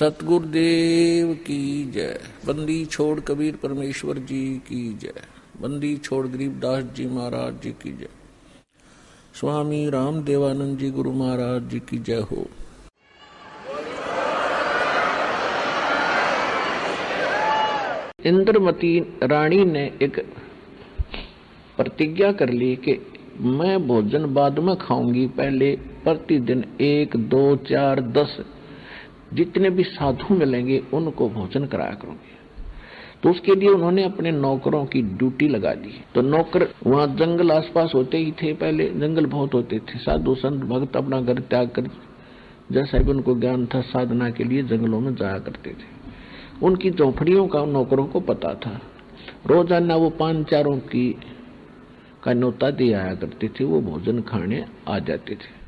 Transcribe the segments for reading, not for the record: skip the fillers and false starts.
सतगुरुदेव की जय। बंदी छोड़ कबीर परमेश्वर जी की जय। बंदी छोड़ गरीबदास जी महाराज जी की जय। स्वामी राम देवानंद जी गुरु महाराज जी की जय हो। इंद्रमती रानी ने एक प्रतिज्ञा कर ली कि मैं भोजन बाद में खाऊंगी, पहले प्रतिदिन 1, 2, 4, 10 जितने भी साधु मिलेंगे उनको भोजन कराया करूंगी। तो उसके लिए उन्होंने अपने नौकरों की ड्यूटी लगा दी। तो नौकर वहां जंगल आसपास होते ही थे, पहले जंगल बहुत होते थे। साधु संत भक्त अपना घर त्याग कर, जैसा भी उनको ज्ञान था, साधना के लिए जंगलों में जाया करते थे। उनकी झोपड़ियों का नौकरों को पता था। रोजाना वो 5 चारों की का न्योता दे आया करते थे, वो भोजन खाने आ जाते थे।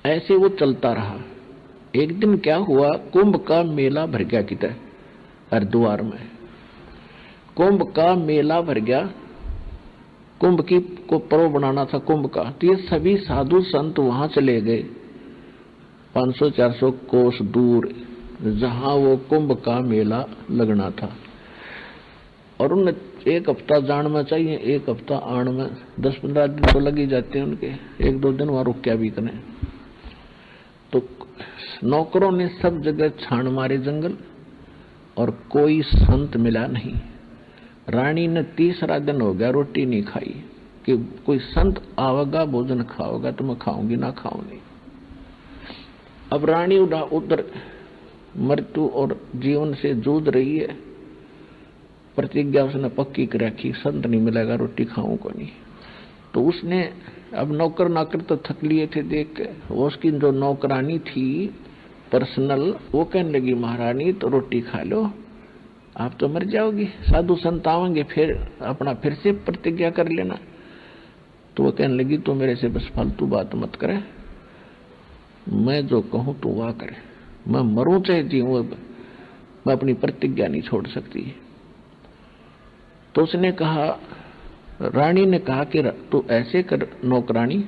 ऐसे वो चलता रहा। एक दिन क्या हुआ, कुंभ का मेला भर गया किधर, हरिद्वार में कुंभ का मेला भर गया। कुंभ की को पर्व बनाना था कुंभ का, तो ये सभी साधु संत वहां चले गए 500-400 कोस दूर, जहां वो कुंभ का मेला लगना था। और उन 1 हफ्ता जान में चाहिए, 1 हफ्ता आन में, 10-15 दिन तो लग ही जाते हैं उनके। 1-2 दिन वहां रुक क्या भी करें। तो नौकरों ने सब जगह छान मारे जंगल, और कोई संत मिला नहीं। रानी ने 3रा दिन हो गया रोटी नहीं खाई कि कोई संत आवेगा भोजन खाओगा तो मैं खाऊंगी, ना खाऊंगी। अब रानी उधर मृत्यु और जीवन से जूझ रही है। प्रतिज्ञा उसने पक्की कर रखी, संत नहीं मिलेगा रोटी खाऊं को नहीं। तो उसने, अब नौकर नाकर तो थक लिए थे देख के, वो उसकी जो नौकरानी थी पर्सनल, वो कहने लगी महारानी तो रोटी खा लो, आप तो मर जाओगी, साधु संत आवेंगे फिर अपना फिर से प्रतिज्ञा कर लेना। तो वो कहने लगी तो मेरे से बस फालतू बात मत करे, मैं जो कहूं तो वह करे, मैं मरूं चाहे जीऊं, मैं अपनी प्रतिज्ञा नहीं छोड़ सकती। तो उसने कहा, रानी ने कहा कि तू ऐसे कर नौकरानी,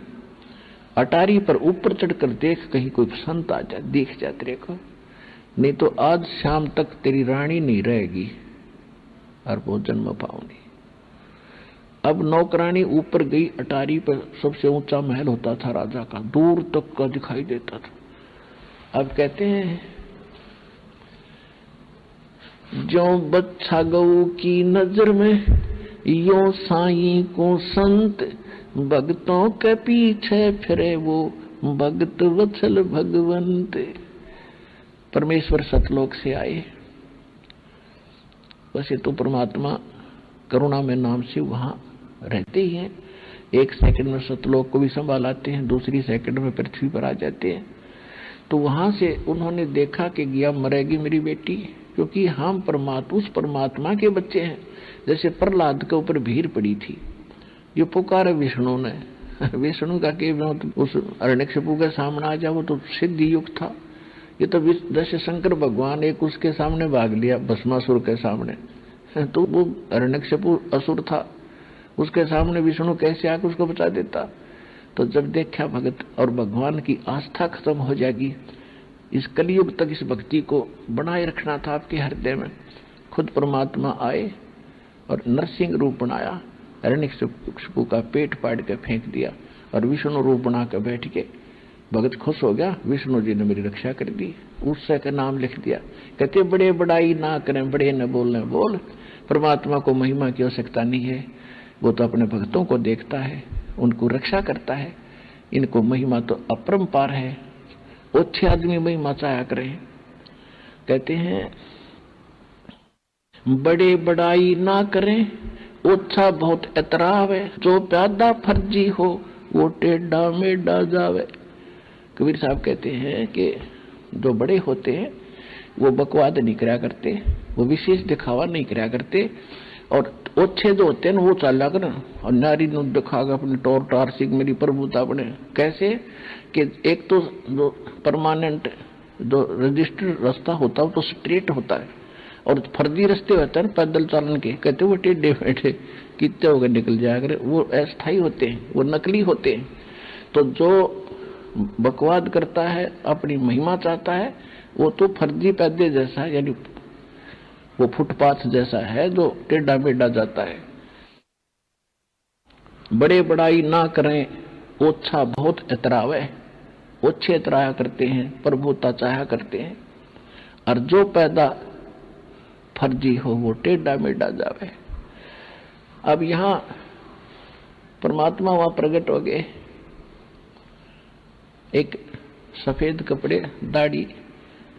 अटारी पर ऊपर चढ़कर देख, कहीं कोई संत आ जाए, देख जा तेरे को, नहीं तो आज शाम तक तेरी रानी नहीं रहेगी और भोजन में पाऊंगी। अब नौकरानी ऊपर गई, अटारी पर सबसे ऊंचा महल होता था राजा का, दूर तक का दिखाई देता था। अब कहते हैं जो बच्चा गऊ की नजर में, यो साईं को संत, भक्तों के पीछे फिरे वो भक्त वत्सल भगवंत। परमेश्वर सतलोक से आए, वैसे तो परमात्मा करुणा में नाम से वहां रहते ही हैं। 1 सेकंड में सतलोक को भी संभालाते हैं, दूसरी सेकंड में पृथ्वी पर आ जाते हैं। तो वहां से उन्होंने देखा कि गया मरेगी मेरी बेटी, क्योंकि हम उस परमात्मा के बच्चे हैं। जैसे प्रहलाद के ऊपर भीड़ पड़ी थी, ये पुकारे विष्णु ने, विष्णु का के उस हिरण्यकशिपु के सामने आ जाओ, तो सिद्धि युग था। ये तो जैसे शंकर भगवान एक उसके सामने भाग लिया, भस्मासुर के सामने, तो वो हिरण्यकशिपु असुर था, उसके सामने विष्णु कैसे आकर उसको बचा देता। तो जब देखा भगत और भगवान की आस्था खत्म हो जाएगी, इस कलयुग तक इस भक्ति को बनाए रखना था आपके हृदय में, खुद परमात्मा आए और नरसिंह रूप बनाया, हिरण्यकशिपु का पेट फाड़ के फेंक दिया, और विष्णु रूप बना कर बैठ के भगत खुश हो गया, विष्णु जी ने मेरी रक्षा कर दी, उससे का नाम लिख दिया। कहते बड़े बड़ाई ना करें, बड़े न बोलने बोल। परमात्मा को महिमा की आवश्यकता नहीं है, वो तो अपने भक्तों को देखता है, उनको रक्षा करता है। इनको महिमा तो अपरंपार है, ओछे आदमी महिमा चाया करे। कहते हैं बड़े बड़ाई ना करें, ओछा बहुत एतराव है, जो प्यादा फर्जी हो वो टेढ़ा मेढ़ा जावे। कबीर साहब कहते हैं कि जो बड़े होते हैं वो बकवाद नहीं कराया करते, वो विशेष दिखावा नहीं कराया करते, और ओछे जो होते हैं वो चाला कर और नारी नु दिखागा अपनी टोर टार सिख मेरी प्रभुता अपने। कैसे कि एक तो जो परमानेंट जो रजिस्टर्ड रास्ता होता है वो तो स्ट्रेट होता है, और फर्जी रास्ते होते हैं पैदल चालन के, कहते वो टेढ़े बैठे कितने हो गए निकल जाया करे, वो अस्थायी होते हैं, वो नकली होते हैं। तो जो बकवाद करता है, अपनी महिमा चाहता है, वो तो फर्जी पैदे जैसा है, यानी वो फुटपाथ जैसा है जो टेढ़ा मेढ़ा जाता है। बड़े बड़ाई ना करें, ओछा बहुत एतरावे, ओछे एतराया करते हैं, प्रभुता चाहा करते हैं, और जो पैदा फर्जी हो वो टेढ़ा मेढ़ा जावे। अब यहां परमात्मा वहां प्रकट हो गए, एक सफेद कपड़े, दाढ़ी,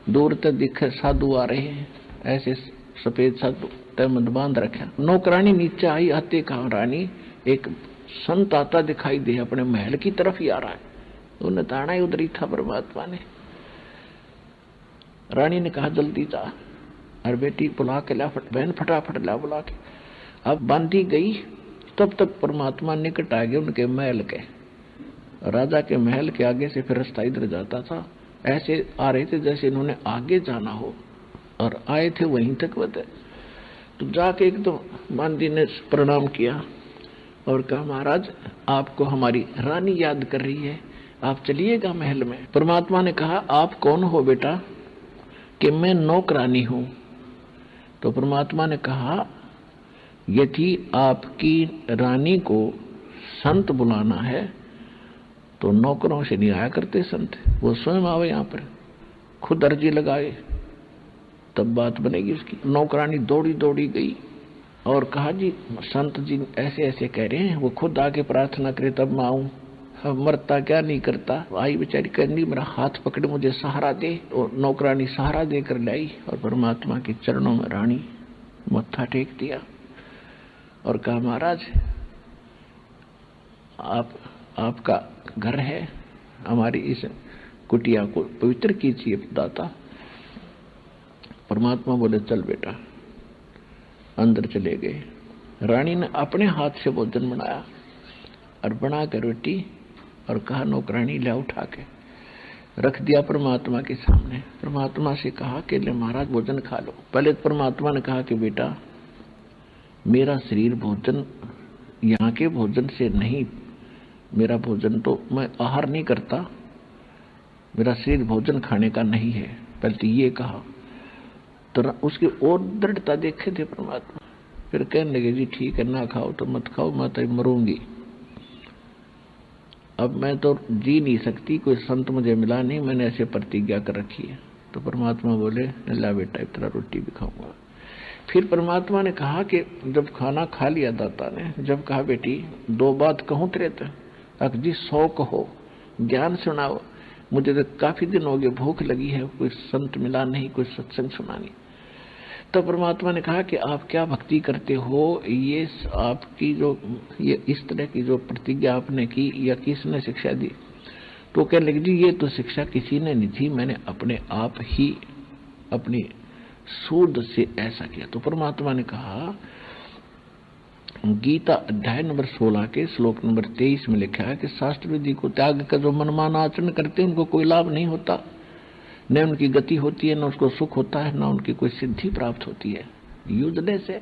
दूर तक दिखे साधु आ रहे हैं, ऐसे सफेद साधु तहमद बांध रखा। नौकरानी नीचे आई, आते कहा रानी एक संत आता दिखाई दे, अपने महल की तरफ ही आ रहा है। उन्हें ताना ही उधर ही था परमात्मा ने। रानी ने कहा जल्दी जा, और बेटी बुला के ला, बहन फटाफट ला बुला के। अब बांधी गई, तब तक परमात्मा निकट आ गए उनके महल के। राजा के महल के आगे से फिर रास्ता इधर जाता था, ऐसे आ रहे थे जैसे इन्होंने आगे जाना हो, और आए थे वहीं तक बता। तो जाके एक तो बांदी ने प्रणाम किया और कहा महाराज आपको हमारी रानी याद कर रही है, आप चलिएगा महल में। परमात्मा ने कहा आप कौन हो बेटा? कि मैं नौकरानी हूं। तो परमात्मा ने कहा यदि आपकी रानी को संत बुलाना है तो नौकरों से नहीं आया करते संत, वो स्वयं आवे यहाँ पर, खुद अर्जी लगाए, तब बात बनेगी उसकी। नौकरानी दौड़ी दौड़ी गई और कहा जी संत जी ऐसे ऐसे कह रहे हैं, वो खुद आके प्रार्थना करे तब मैं आऊं, मरता क्या नहीं करता। आई बेचारी करनी, मेरा हाथ पकड़े मुझे सहारा दे, और नौकरानी सहारा देकर लाई, और परमात्मा के चरणों में रानी मत्था टेक दिया और कहा महाराज आपका घर है, हमारी इस कुटिया को पवित्र कीजिए दाता। परमात्मा बोले चल बेटा, अंदर चले गए। रानी ने अपने हाथ से भोजन बनाया और बना कर रोटी, और कहा नौकरानी ले उठा के रख दिया परमात्मा के सामने। परमात्मा से कहा कि ले महाराज भोजन खा लो। पहले परमात्मा ने कहा कि बेटा मेरा शरीर भोजन यहाँ के भोजन से नहीं, मेरा भोजन तो मैं आहार नहीं करता, मेरा शरीर भोजन खाने का नहीं है, पहले तो ये कहा। तो उसकी और दृढ़ता देखे थे परमात्मा। फिर कहने लगे जी ठीक है, ना खाओ तो मत खाओ, मैं तो मरूंगी, अब मैं तो जी नहीं सकती, कोई संत मुझे मिला नहीं, मैंने ऐसे प्रतिज्ञा कर रखी है। तो परमात्मा बोले ला बेटा इतना रोटी भी खाऊंगा। फिर परमात्मा ने कहा कि जब खाना खा लिया दाता ने, जब कहा बेटी दो बात कहूं तेरे तो, अक जी 100 कहो, ज्ञान सुनाओ, मुझे तो काफी दिन हो गए भूख लगी है, कोई संत मिला नहीं, कोई सत्संग सुना नहीं। तो परमात्मा ने कहा कि आप क्या भक्ति करते हो, ये आपकी जो ये इस तरह की जो प्रतिज्ञा आपने की, या किसने शिक्षा दी? तो कहने लगे जी ये तो शिक्षा किसी ने नहीं थी, मैंने अपने आप ही अपनी सूद से ऐसा किया। तो परमात्मा ने कहा गीता अध्याय नंबर 16 के श्लोक नंबर 23 में लिखा है कि शास्त्र विधि को त्याग कर जो मनमाना आचरण करते हैं उनको कोई लाभ नहीं होता, न उनकी गति होती है, न उसको सुख होता है, न उनकी कोई सिद्धि प्राप्त होती है युद्धने से।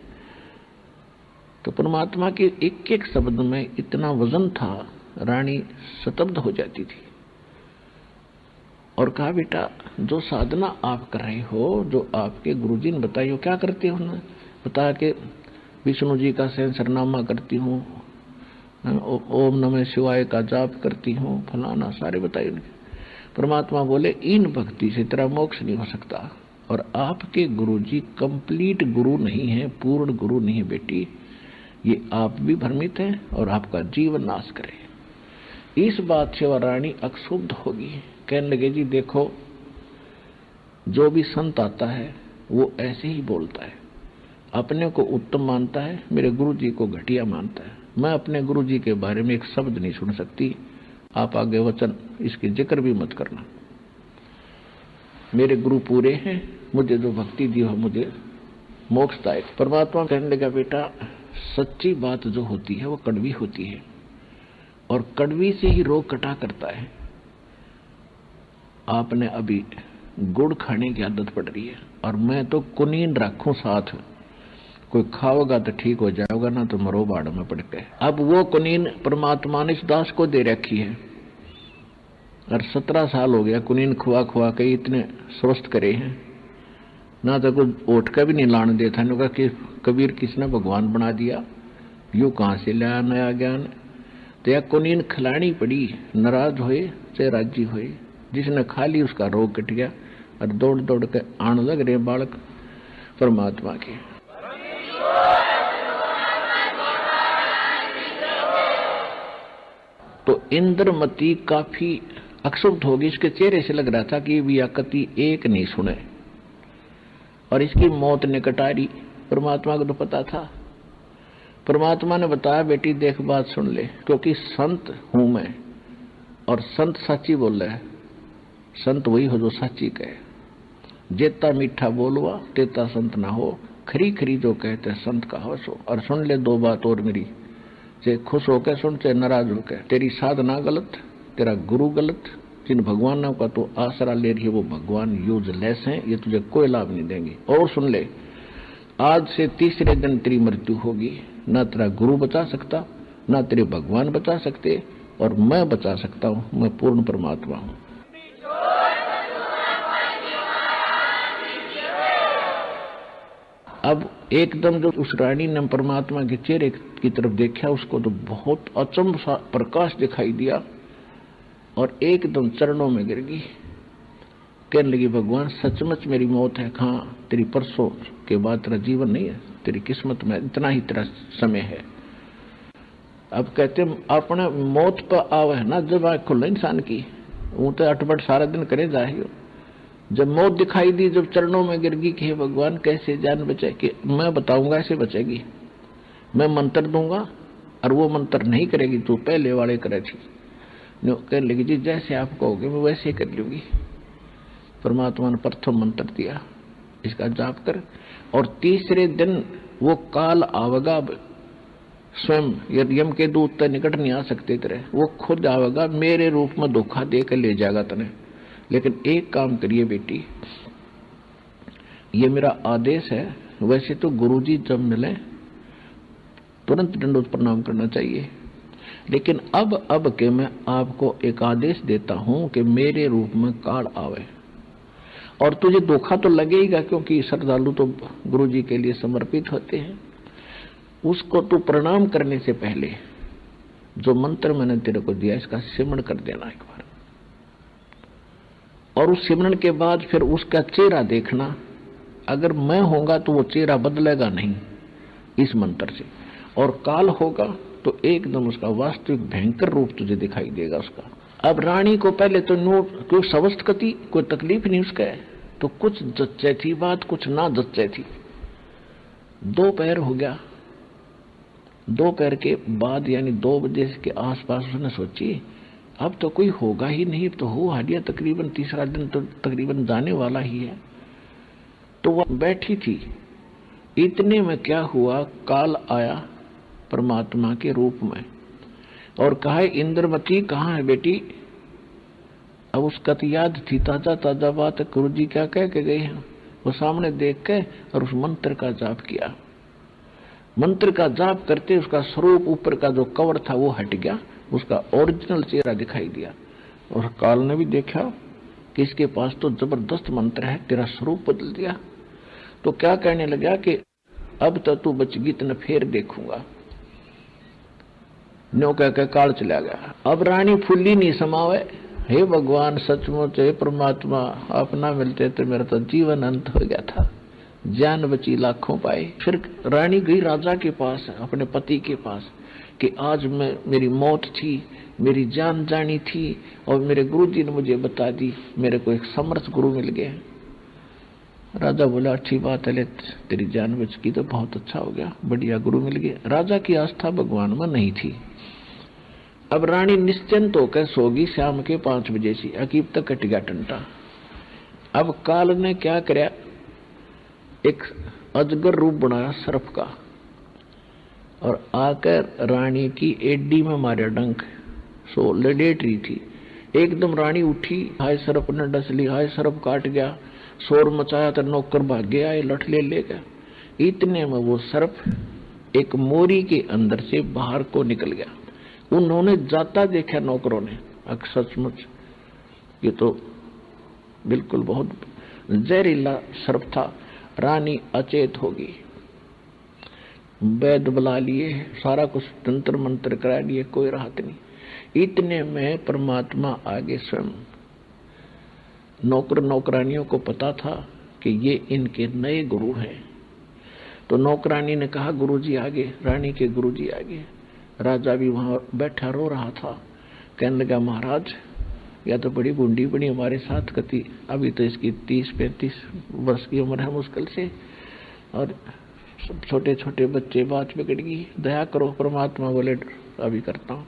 तो परमात्मा के एक एक शब्द में इतना वजन था, रानी स्तब्ध हो जाती थी और कहा बेटा जो साधना आप कर रहे हो, जो आपके गुरुजी ने बताई हो, क्या करते हो ना? बता के विष्णु जी का सहस्रनामा करती हूँ, ओम नमः शिवाय का जाप करती हूँ, फलाना सारे बताए उनके। परमात्मा बोले इन भक्ति से तेरा मोक्ष नहीं हो सकता, और आपके गुरुजी कंप्लीट गुरु नहीं है, पूर्ण गुरु नहीं है बेटी, ये आप भी भ्रमित हैं और आपका जीवन नाश करे। इस बात से वह रानी अक्षुब्ध होगी, कहने लगे जी देखो जो भी संत आता है वो ऐसे ही बोलता है, अपने को उत्तम मानता है, मेरे गुरुजी को घटिया मानता है, मैं अपने गुरुजी के बारे में एक शब्द नहीं सुन सकती, आप आगे वचन इसकी जिक्र भी मत करना, मेरे गुरु पूरे हैं, मुझे जो भक्ति दी हो मुझे मोक्षदायक। परमात्मा कहने लगा बेटा सच्ची बात जो होती है वो कड़वी होती है, और कड़वी से ही रोग कटा करता है। आपने अभी गुड़ खाने की आदत पड़ रही है, और मैं तो कुनीन रखूं साथ, कोई खाओगा तो ठीक हो जाएगा, ना तो मरो बाड़ में पड़ के। अब वो कुनीन परमात्मा ने इस दास को दे रखी है, और 17 साल हो गया कुनीन खुआ खुआ के इतने स्वस्थ करे हैं, ना तो कुछ ओट का भी नहीं लाने देता। ने कहा कि कबीर किसने भगवान बना दिया, यू कहाँ से लाया नया ज्ञान। तो या कुनीन खिलानी पड़ी, नाराज हुए चाहे राजी हुए, जिसने खा ली उसका रोग कट गया और दौड़ दौड़ के आने लग रहे बालक परमात्मा के। तो इंद्रमती काफी अक्षुब्ध होगी, इसके चेहरे से लग रहा था कि भी कति एक नहीं सुने और इसकी मौत निकट आ रही। परमात्मा को तो पता था। परमात्मा ने बताया बेटी देख बात सुन ले, क्योंकि संत हूं मैं और संत सच्ची बोल रहा है। संत वही हो जो सच्ची कहे। जेता मीठा बोलवा तेता संत ना हो, खरी खरी जो कहते संत का हो सो। और सुन ले दो बात और मेरी, चाहे खुश होकर सुन चाहे नाराज होकर। तेरी साधना गलत, तेरा गुरु गलत, जिन भगवानों का तो आसरा ले रही है वो भगवान यूजलेस हैं, ये तुझे कोई लाभ नहीं देंगे। और सुन ले, आज से तीसरे दिन तेरी मृत्यु होगी। ना तेरा गुरु बचा सकता, ना तेरे भगवान बचा सकते, और मैं बचा सकता हूं। मैं पूर्ण परमात्मा हूं। अब एकदम जो उस रानी ने परमात्मा के चेहरे की तरफ देखा, उसको तो बहुत अचंभ सा प्रकाश दिखाई दिया और एकदम चरणों में गिर गई। कहने लगी भगवान सचमुच मेरी मौत है। हाँ, तेरी परसों के बाद तेरा जीवन नहीं है, तेरी किस्मत में इतना ही तेरा समय है। अब कहते अपने मौत पर आवे है ना, जब आँख खुल इंसान की, वो तो अटपट सारा दिन करे जाए। जब मौत दिखाई दी, जब चरणों में गिर गई कि हे भगवान कैसे जान बचे, कि मैं बताऊंगा ऐसे बचेगी, मैं मंत्र दूंगा और वो मंत्र नहीं करेगी, तू पहले वाले करे थी। कहने लगी जी जैसे आप कहोगे मैं वैसे ही कर लूंगी। परमात्मा ने प्रथम मंत्र दिया, इसका जाप कर। और तीसरे दिन वो काल आवेगा, स्वयं यम के दूत तक निकट नहीं आ सकते तेरे, वो खुद आवेगा, मेरे रूप में धोखा देकर ले जाएगा तने। लेकिन एक काम करिए बेटी, ये मेरा आदेश है। वैसे तो गुरुजी जब मिले तुरंत दंडोत प्रणाम करना चाहिए, लेकिन अब के मैं आपको एक आदेश देता हूं कि मेरे रूप में काल आवे। और तुझे धोखा तो लगेगा, क्योंकि श्रद्धालु तो गुरुजी के लिए समर्पित होते हैं। उसको तू प्रणाम करने से पहले जो मंत्र मैंने तेरे को दिया, इसका सिमरण कर देना एक बार। और उस सिमरण के बाद फिर उसका चेहरा देखना। अगर मैं होगा तो वो चेहरा बदलेगा नहीं इस मंत्र से, और काल होगा तो एकदम उसका वास्तविक भयंकर रूप तुझे दिखाई देगा उसका। अब रानी को पहले तो कोई सवस्थ कति कोई तकलीफ नहीं उसका है, तो कुछ जच्चे थी बात, कुछ ना जच्चे थी। दोपहर हो गया, दोपहर के बाद यानी 2 बजे के आसपास उसने सोची अब तो कोई होगा ही नहीं, तो हो हालिया तकरीबन तीसरा दिन तो तकरीबन जाने वाला ही है। तो वह बैठी थी, इतने में क्या हुआ, काल आया परमात्मा के रूप में और कहा इंद्रमती कहाँ है बेटी। अब उसका तो याद थी ताजा ताजा बात, गुरु जी क्या कह के गए हैं। वो सामने देख के और उस मंत्र का जाप किया। मंत्र का जाप करते उसका स्वरूप, ऊपर का जो कवर था वो हट गया, उसका ओरिजिनल चेहरा दिखाई दिया। और काल ने भी देखा कि इसके पास तो जबरदस्त मंत्र है, तेरा स्वरूप बदल दिया। तो क्या कहने लगा कि अब तो तू बचगी, तेने फिर देखूंगा। न्यो कह के काल चला गया। अब रानी फुल्ली नहीं समावे, हे भगवान सचमुच हे परमात्मा, आप ना मिलते तो मेरा तो जीवन अंत हो गया था, जान बची लाखों पाए। फिर रानी गई राजा के पास, अपने पति के पास, कि आज मेरी मौत थी, मेरी जान जानी थी और मेरे गुरुजी ने मुझे बता दी, मेरे को एक समर्थ गुरु मिल गया। राजा बोला अच्छी बात है, तेरी जान बच गई तो बहुत अच्छा हो गया, बढ़िया गुरु मिल गया। राजा की आस्था भगवान में नहीं थी। अब रानी निश्चिंत होकर सोगी। शाम के 5 बजे से अकीब तक कट गया टंटा। अब काल ने क्या कराया, एक अजगर रूप बनाया सर्प का और आकर रानी की एडी में मारा डंक। सो लेट रही थी, एकदम रानी उठी, हाय सर्प ने डस ली, हाय सर्प काट गया, शोर मचाया तो नौकर भाग गया, ये लठ ले गया। इतने में वो सर्प एक मोरी के अंदर से बाहर को निकल गया। उन्होंने जाता देखा नौकरों ने, सचमुच ये तो बिल्कुल बहुत जहरीला सर्प था। रानी अचेत होगी, वैद्य बुला लिए, सारा कुछ तंत्र मंत्र करा लिए, कोई राहत नहीं। इतने में परमात्मा आगे स्वयं। नौकर नौकरानियों को पता था कि ये इनके नए गुरु हैं, तो नौकरानी ने कहा गुरुजी आगे, रानी के गुरुजी आगे। राजा भी वहां बैठा रो रहा था, कहने लगा महाराज या तो बड़ी बूंदी बड़ी हमारे साथ कति, अभी तो इसकी 30-35 वर्ष की उम्र है मुश्किल से, और सब छोटे छोटे बच्चे, बात बिगड़ गई, दया करो। परमात्मा बोले अभी करता हूँ।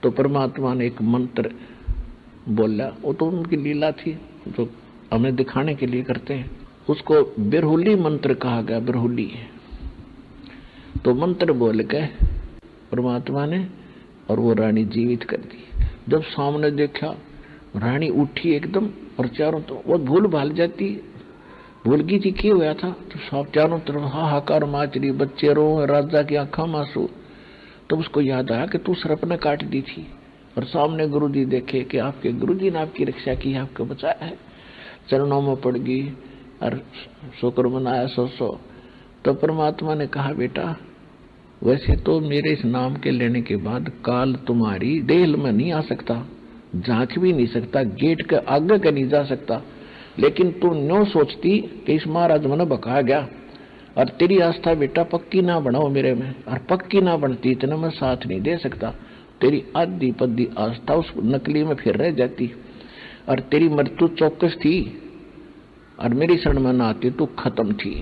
तो परमात्मा ने एक मंत्र बोला, वो तो उनकी लीला थी जो हमें दिखाने के लिए करते हैं, उसको बिरहुली मंत्र कहा गया। बिरहुली तो मंत्र बोल के परमात्मा ने और वो रानी जीवित कर दी। जब सामने देखा रानी उठी एकदम, और चारों तो वो भूल भाल जाती, भूल गई थी क्या हुआ था, तो सब चारों तरफ हाहाकार माचरी, बच्चे रो, राजा की आंखों में आंसू। तो उसको याद आया कि तू सर्प ने काट दी थी, और सामने गुरुजी देखे कि आपके गुरुजी ने आपकी रक्षा की, आपको बचाया है, चरणों में पड़ गई और शुक्र मनाया 100। तो परमात्मा ने कहा बेटा वैसे तो मेरे इस नाम के लेने के बाद काल तुम्हारी देह में नहीं आ सकता, झांक भी नहीं सकता, गेट के आगे का नहीं जा सकता, लेकिन तू न्यों सोचती कि इस महाराज मन बका गया, और तेरी आस्था बेटा पक्की ना बनाओ मेरे में, और पक्की ना बनती इतना मैं साथ नहीं दे सकता। तेरी आधी पद्दी आस्था उस नकली में फिर रह जाती, और तेरी मृत्यु चौकस थी, और मेरी शरण में ना आती तू खत्म थी।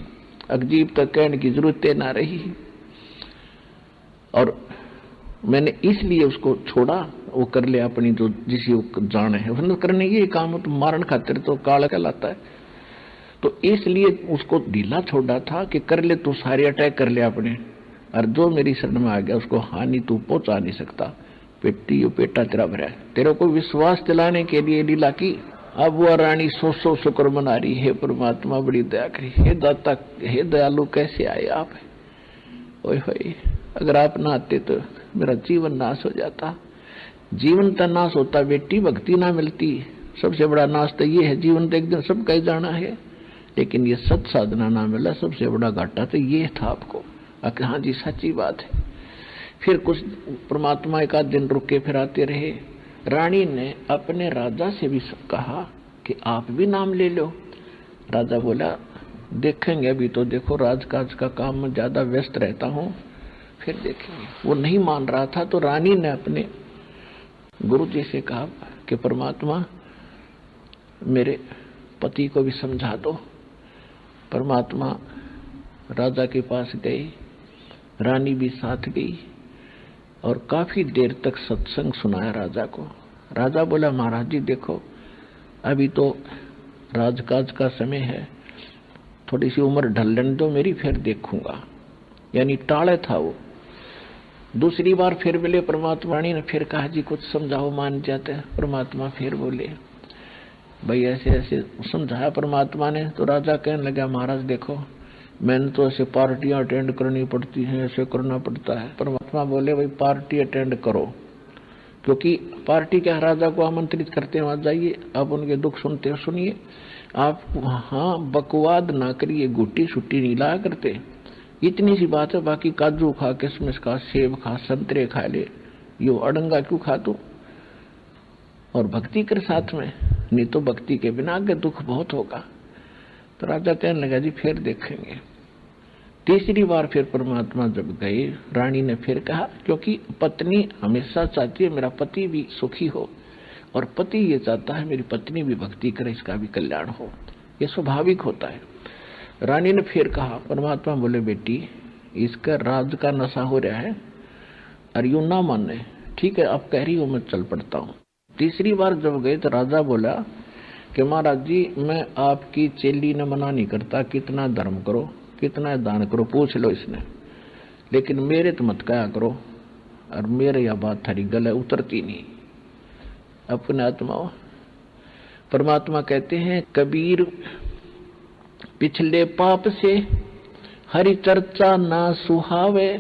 अजीब तक कहने की जरूरत ना रही, और मैंने इसलिए उसको छोड़ा, वो कर ले अपनी जो जिसे वो जाने है उसने करने ये काम, तो मारण खातिर तो काल कहलाता है, तो इसलिए उसको ढीला छोड़ा था कि कर ले तू सारे अटैक कर ले अपने, और जो मेरी शरण में आ गया उसको हानि तू पहुंचा नहीं सकता। पेटी यो पेटा तेरा भरा है, तेरे को विश्वास दिलाने के लिए लीला की। अब वह रानी 100 शुक्र मना रही है, परमात्मा बड़ी दया करी, हे दाता, हे दयालु कैसे आए आप, ओए होए अगर आप ना आते तो मेरा जीवन नाश हो जाता। जीवन तो नाश होता बेटी, भक्ति ना मिलती। सबसे बड़ा नाश तो ये है, जीवन तो एक दिन सब कह जाना है, लेकिन ये सत साधना ना मिला, सबसे बड़ा घाटा तो ये था आपको। हाँ जी सच्ची बात है। फिर कुछ परमात्मा एक आध दिन रुके, फिर आते रहे। रानी ने अपने राजा से भी कहा कि आप भी नाम ले लो। राजा बोला देखेंगे, अभी तो देखो राजकाज का काम में ज्यादा व्यस्त रहता हूँ, फिर देखेंगे। वो नहीं मान रहा था, तो रानी ने अपने गुरु जी से कहा कि परमात्मा मेरे पति को भी समझा दो। परमात्मा राजा के पास गई, रानी भी साथ गई, और काफी देर तक सत्संग सुनाया राजा को। राजा बोला महाराज जी देखो अभी तो राजकाज का समय है, थोड़ी सी उम्र ढलने दो मेरी, फिर देखूंगा। यानी टाले था वो। दूसरी बार फिर बोले परमात्मा ने फिर कहा जी कुछ समझाओ, मान जाते हैं। परमात्मा फिर बोले भाई ऐसे ऐसे समझाया परमात्मा ने। तो राजा कहने लगा महाराज देखो मैंने तो ऐसे पार्टियां अटेंड करनी पड़ती हैं, ऐसे करना पड़ता है। परमात्मा बोले भाई पार्टी अटेंड करो, क्योंकि पार्टी क्या राजा को आमंत्रित करते हैं, वहां जाइए, आप उनके दुख सुनते हो सुनिए, आप हाँ बकवाद ना करिए, गुट्टी छुट्टी नहीं लाया करते, इतनी सी बात है। बाकी काजू खा, किशमिश खा, सेब खा, संतरे खा ले, यो अड़ंगा क्यों खा तू, और भक्ति कर साथ में, नहीं तो भक्ति के बिना आगे दुख बहुत होगा। तो राजा कहने लगा जी फिर देखेंगे। तीसरी बार फिर परमात्मा जब गए, रानी ने फिर कहा, क्योंकि पत्नी हमेशा चाहती है मेरा पति भी सुखी हो, और पति ये चाहता है मेरी पत्नी भी भक्ति करे, इसका भी कल्याण हो, ये स्वाभाविक होता है। रानी ने फिर कहा, परमात्मा बोले बेटी इसका राज का नशा हो रहा है, और यूं ना माने, ठीक है आप कह रही हो मैं चल पड़ता हूँ। तीसरी बार जब गए तो राजा बोला कि महाराज जी मैं आपकी चेली ने मना नहीं करता, कितना धर्म करो, कितना दान करो, पूछ लो इसने, लेकिन मेरे तो मत कहा करो, और मेरे यह बात थारी गले उतरती नहीं। अपने आत्मा परमात्मा कहते हैं कबीर पिछले पाप से हरि चर्चा ना सुहावे,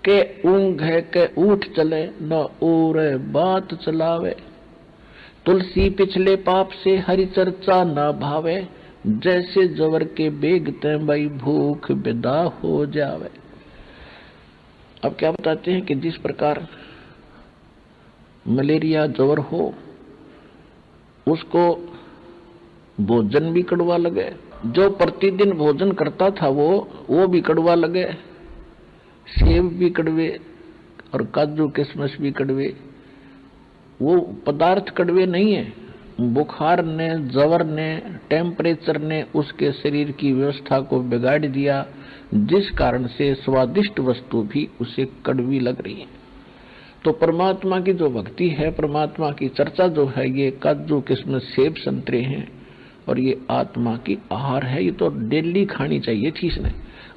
के ऊँघ है के उठ चले न और बात चलावे। तुलसी पिछले पाप से हरि चर्चा ना भावे, जैसे जवर के बेगते भाई भूख विदा हो जावे। अब क्या बताते हैं कि जिस प्रकार मलेरिया जवर हो, उसको भोजन भी कड़वा लगे, जो प्रतिदिन भोजन करता था वो भी कड़वा लगे, सेब भी कड़वे और काजू किशमिश भी कड़वे। वो पदार्थ कड़वे नहीं है, बुखार ने, जवर ने, टेम्परेचर ने उसके शरीर की व्यवस्था को बिगाड़ दिया, जिस कारण से स्वादिष्ट वस्तु भी उसे कड़वी लग रही है। तो परमात्मा की जो भक्ति है, परमात्मा की चर्चा जो है, ये काजू किशमिश सेब संतरे हैं और ये आत्मा की आहार है। ये तो डेली खानी चाहिए थी इसने,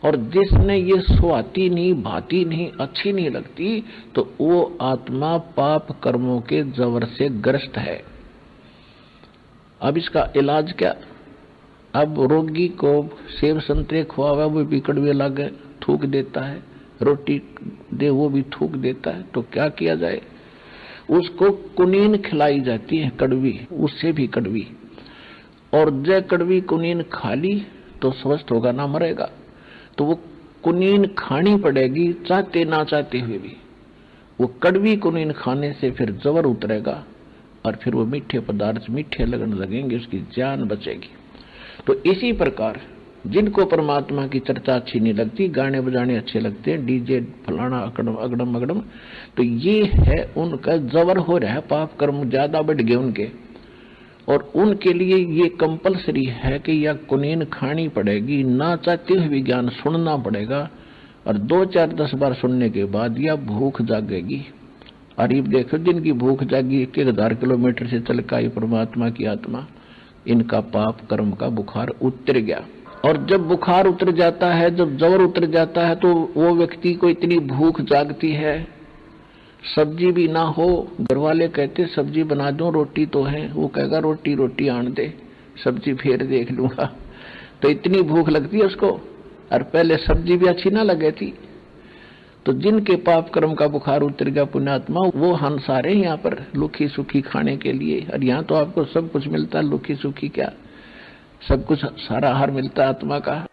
और जिसने ये सुहाती नहीं, भाती नहीं, अच्छी नहीं लगती, तो वो आत्मा पाप कर्मों के जवर से ग्रस्त है। अब इसका इलाज क्या? अब रोगी को सेब संतरे खुआवा, वो भी कड़वे लागे, थूक देता है, रोटी दे वो भी थूक देता है, तो क्या किया जाए? उसको कुनीन खिलाई जाती है, कड़वी, उससे भी कड़वी, और जय कड़वी कुनीन खा ली तो स्वस्थ होगा ना मरेगा। तो वो कुनीन खानी पड़ेगी चाहते ना चाहते हुए भी। वो कड़वी कुनीन खाने से फिर जवर उतरेगा और फिर वो मीठे पदार्थ मीठे लगने लगेंगे, उसकी जान बचेगी। तो इसी प्रकार जिनको परमात्मा की चर्चा अच्छी नहीं लगती, गाने बजाने अच्छे लगते हैं, डीजे फलाना अगड़म अगड़म, तो ये है उनका जवर हो रहा है, पाप कर्म ज्यादा बढ़ गए उनके, और उनके लिए ये कंपलसरी है कि यह कुनीन खानी पड़ेगी, ना चाहते हुए भी ज्ञान सुनना पड़ेगा, और 2 4 10 बार सुनने के बाद यह भूख जागेगी। और ये देखो जिनकी भूख जागी 1000 किलोमीटर से चल का, ये परमात्मा की आत्मा, इनका पाप कर्म का बुखार उतर गया। और जब बुखार उतर जाता है, जब जवर उतर जाता है, तो वो व्यक्ति को इतनी भूख जागती है, सब्जी भी ना हो, घर वाले कहते सब्जी बना दो, रोटी तो है, वो कहेगा रोटी आन दे, सब्जी फिर देख लूंगा। तो इतनी भूख लगती है उसको, और पहले सब्जी भी अच्छी ना लगे थी। तो जिनके पाप कर्म का बुखार उतर गया पुण्यात्मा, वो हम सारे यहाँ पर लुखी सुखी खाने के लिए, और यहाँ तो आपको सब कुछ मिलता है, लुखी सुखी क्या, सब कुछ सारा आहार मिलता है आत्मा का।